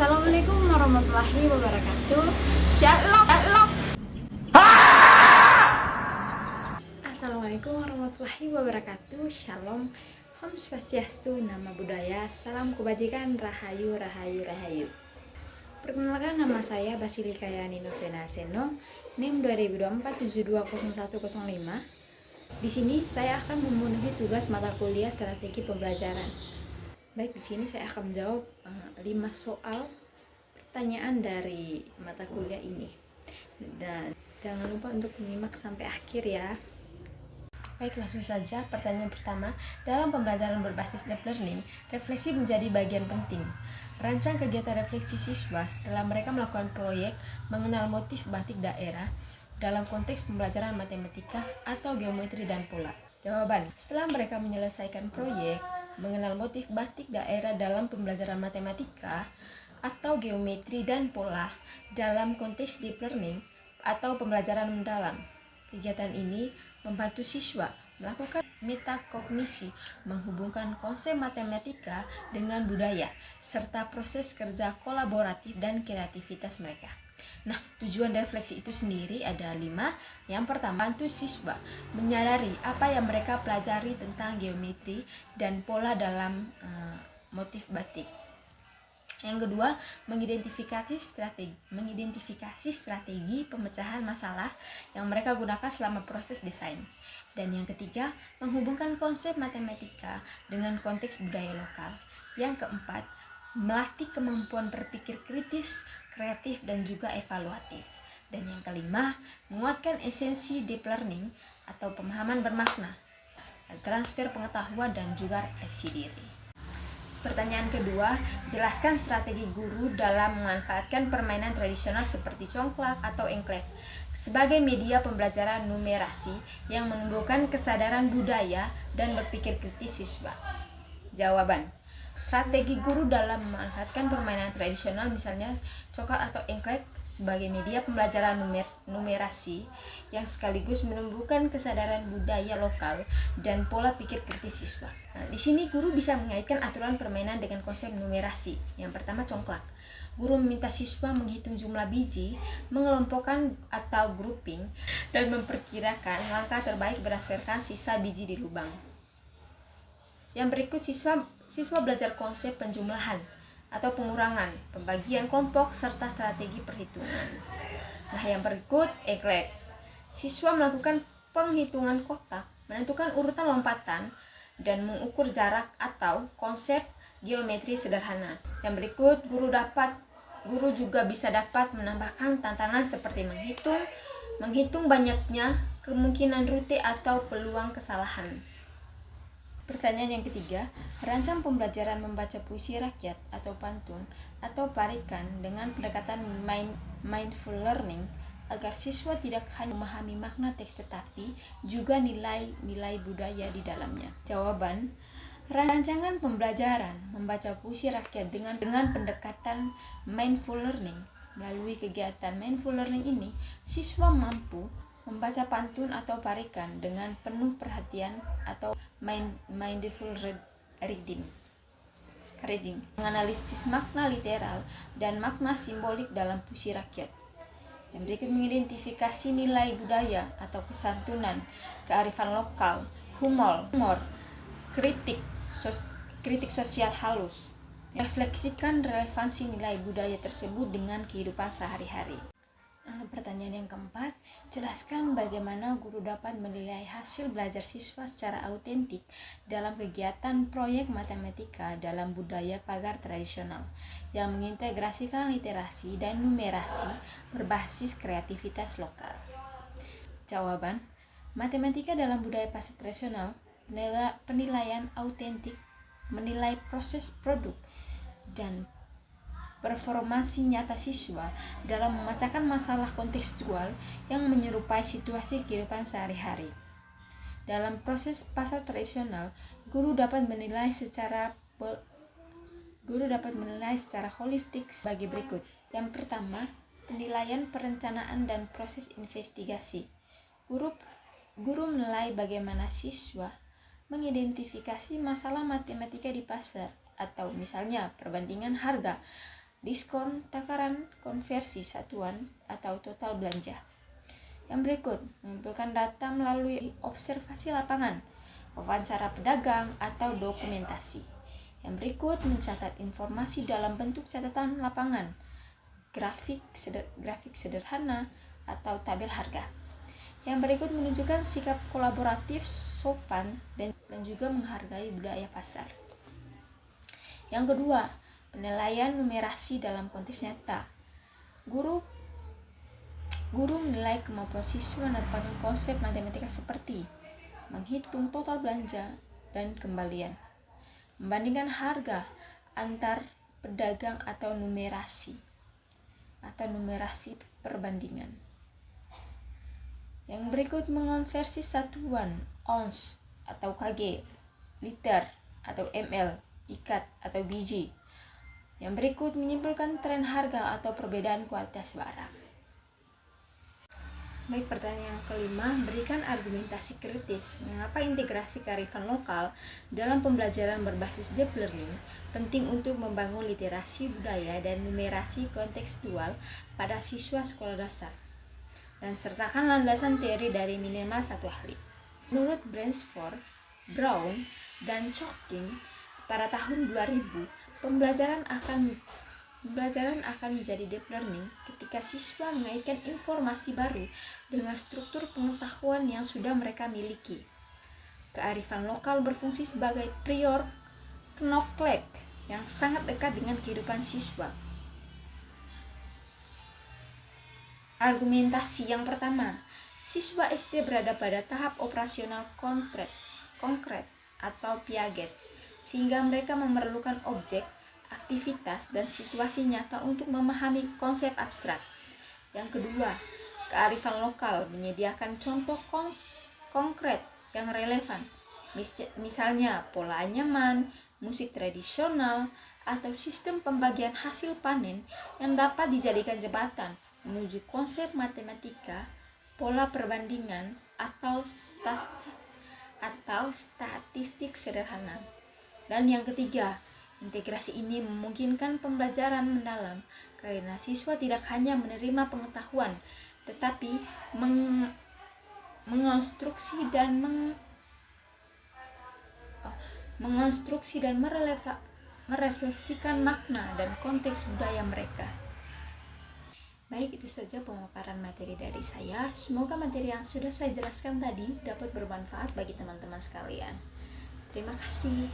Assalamualaikum warahmatullahi wabarakatuh. Shalom. Assalamualaikum warahmatullahi wabarakatuh. Shalom. Om Swastiastu, nama budaya, salam kebajikan, rahayu, rahayu, rahayu. Perkenalkan, nama saya Basilika Yani Novena Seno, NIM 2024720105. Di sini saya akan memenuhi tugas mata kuliah strategi pembelajaran. Baik, di sini saya akan menjawab 5 soal pertanyaan dari mata kuliah ini. Dan jangan lupa untuk menyimak sampai akhir ya. Baik, langsung saja pertanyaan pertama. Dalam pembelajaran berbasis deep learning, refleksi menjadi bagian penting. Rancang kegiatan refleksi siswa setelah mereka melakukan proyek mengenal motif batik daerah dalam konteks pembelajaran matematika atau geometri dan pola. Jawaban, setelah mereka menyelesaikan proyek mengenal motif batik daerah dalam pembelajaran matematika atau geometri dan pola dalam konteks deep learning atau pembelajaran mendalam. Kegiatan ini membantu siswa melakukan metakognisi, menghubungkan konsep matematika dengan budaya, serta proses kerja kolaboratif dan kreativitas mereka. Nah, tujuan refleksi itu sendiri ada 5. Yang pertama, bantu siswa menyadari apa yang mereka pelajari tentang geometri dan pola dalam motif batik. Yang kedua, mengidentifikasi strategi pemecahan masalah yang mereka gunakan selama proses desain. Dan yang ketiga, menghubungkan konsep matematika dengan konteks budaya lokal. Yang keempat, melatih kemampuan berpikir kritis, kreatif, dan juga evaluatif. Dan yang kelima, menguatkan esensi deep learning atau pemahaman bermakna, transfer pengetahuan, dan juga refleksi diri. Pertanyaan kedua, jelaskan strategi guru dalam memanfaatkan permainan tradisional seperti congklak atau engklek sebagai media pembelajaran numerasi yang menumbuhkan kesadaran budaya dan berpikir kritis siswa. Jawaban, strategi guru dalam memanfaatkan permainan tradisional misalnya congklak atau engklek sebagai media pembelajaran numerasi yang sekaligus menumbuhkan kesadaran budaya lokal dan pola pikir kritis siswa. Nah, di sini guru bisa mengaitkan aturan permainan dengan konsep numerasi. Yang pertama, congklak. Guru meminta siswa menghitung jumlah biji, mengelompokkan atau grouping, dan memperkirakan langkah terbaik berdasarkan sisa biji di lubang. Yang berikut, siswa belajar konsep penjumlahan atau pengurangan, pembagian kelompok, serta strategi perhitungan. Nah, yang berikut, engklek. Siswa melakukan penghitungan kotak, menentukan urutan lompatan, dan mengukur jarak atau konsep geometri sederhana. Yang berikut, guru juga bisa dapat menambahkan tantangan seperti menghitung banyaknya kemungkinan rute atau peluang kesalahan. Pertanyaan yang ketiga, rancang pembelajaran membaca puisi rakyat atau pantun atau parikan dengan pendekatan mindful learning agar siswa tidak hanya memahami makna teks tetapi juga nilai-nilai budaya di dalamnya. Jawaban, rancangan pembelajaran membaca puisi rakyat dengan pendekatan mindful learning. Melalui kegiatan mindful learning ini, siswa mampu membaca pantun atau parikan dengan penuh perhatian atau mindful reading, menganalisis makna literal dan makna simbolik dalam puisi rakyat. Yang berikut, mengidentifikasi nilai budaya atau kesantunan, kearifan lokal, humor, kritik sosial halus. Refleksikan relevansi nilai budaya tersebut dengan kehidupan sehari-hari. Pertanyaan yang keempat, jelaskan bagaimana guru dapat menilai hasil belajar siswa secara autentik dalam kegiatan proyek matematika dalam budaya pagar tradisional yang mengintegrasikan literasi dan numerasi berbasis kreativitas lokal. Jawaban, matematika dalam budaya pasar tradisional, penilaian autentik, menilai proses produk dan performansi nyata siswa dalam memecahkan masalah kontekstual yang menyerupai situasi kehidupan sehari-hari. Dalam proses pasar tradisional, guru dapat menilai secara holistik sebagai berikut. Yang pertama, penilaian perencanaan dan proses investigasi. Guru menilai bagaimana siswa mengidentifikasi masalah matematika di pasar atau misalnya perbandingan harga diskon, takaran, konversi satuan atau total belanja. Yang berikut, mengumpulkan data melalui observasi lapangan, wawancara pedagang, atau dokumentasi. Yang berikut, mencatat informasi dalam bentuk catatan lapangan, grafik sederhana, atau tabel harga. Yang berikut menunjukkan sikap kolaboratif, sopan, dan juga menghargai budaya pasar. Yang kedua, penilaian numerasi dalam konteks nyata. Guru menilai kemampuan siswa menerapkan konsep matematika seperti menghitung total belanja dan kembalian, membandingkan harga antar pedagang atau numerasi perbandingan. Yang berikut mengonversi satuan ons atau kg, liter atau ml, ikat atau biji. Yang berikut menyimpulkan tren harga atau perbedaan kualitas barang. Baik, pertanyaan yang kelima, berikan argumentasi kritis mengapa integrasi kearifan lokal dalam pembelajaran berbasis deep learning penting untuk membangun literasi budaya dan numerasi kontekstual pada siswa sekolah dasar. Dan sertakan landasan teori dari minimal satu ahli. Menurut Bransford, Brown, dan Chocking, pada tahun 2000, pembelajaran akan menjadi deep learning ketika siswa mengaitkan informasi baru dengan struktur pengetahuan yang sudah mereka miliki. Kearifan lokal berfungsi sebagai prior knowledge yang sangat dekat dengan kehidupan siswa. Argumentasi yang pertama, siswa SD berada pada tahap operasional konkret atau Piaget, sehingga mereka memerlukan objek, aktivitas, dan situasi nyata untuk memahami konsep abstrak. Yang kedua, kearifan lokal menyediakan contoh konkret yang relevan, misalnya pola anyaman, musik tradisional, atau sistem pembagian hasil panen yang dapat dijadikan jembatan menuju konsep matematika, pola perbandingan, atau statistik sederhana. Dan yang ketiga, integrasi ini memungkinkan pembelajaran mendalam karena siswa tidak hanya menerima pengetahuan, tetapi mengonstruksi dan merefleksikan makna dan konteks budaya mereka. Baik, itu saja pemaparan materi dari saya. Semoga materi yang sudah saya jelaskan tadi dapat bermanfaat bagi teman-teman sekalian. Terima kasih.